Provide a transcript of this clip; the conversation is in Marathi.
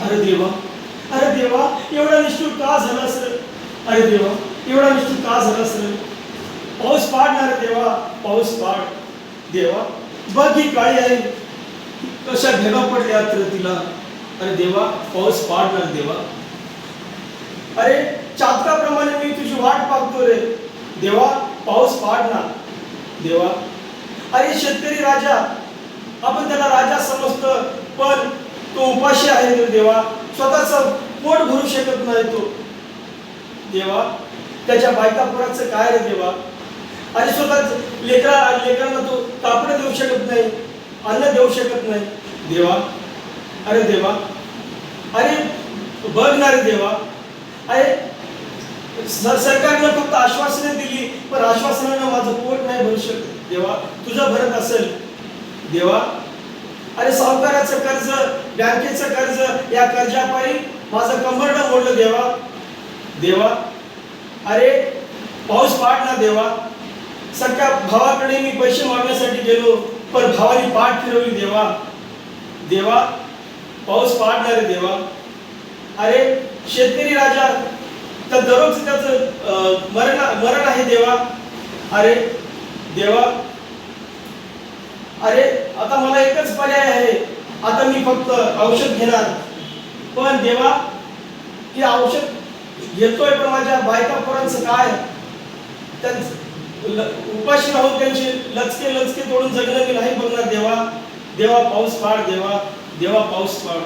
अरे देवा, अरे देवा, एवढा निष्ठूर का झाला सर? अरे देवा, एवढा निष्ठूर का झाला सर? पाऊस पाडणार देवा, पाऊस पाड देवा. बघ ही काळी आहे, कशा भेगा पडल्या तर तिला. अरे देवा, पाऊस पाडणार देवा. अरे चातकाप्रमाणे मी तुझी वाट पाहतो रे देवा, पाऊस पाडणार देवा. अरे शेतकरी राजा, आपण त्याला राजा समजतो, पण तो उपाशी आहे रे देवा. स्वतःच पोट भरू शकत नाही तो देवा. त्याच्या बायका पोराचं काय रे देवा. आणि स्वतःच लेकरांना तो कापड देऊ शकत नाही, अन्न देऊ शकत नाही देवा. अरे देवा, अरे बघ ना रे देवा. अरे सरकारनं फक्त आश्वासने दिली, पण आश्वासनानं माझं पोट नाही भरू शकत देवा. तुझं भरत असेल देवा. अरे सावकाराचं कर्ज, बँकेचं कर्ज, या कर्जापायी माझं कंबरडं मोडलं देवा देवा. अरे पाऊस पाड ना देवा. सख्या भावाकडे मी पैसे मागण्यासाठी गेलो, पण भावाने पाठ फिरवली देवा देवा. पाऊस पाडणार देवा. अरे शेतकरी राजा, तर दररोज त्याचं मरण आहे देवा. अरे देवा, अरे आता मला एकच पर्याय आहे. आता मी फक्त औषध घेणार, पण देवा हे औषध घेतोय, पण माझ्या बायका पोरांचं काय? त्यांचं उपाशी राहून त्यांचे लचके तोडून जगणं मी नाही बघणार देवा देवा. पाऊस पाड देवा देवा, पाऊस पाड.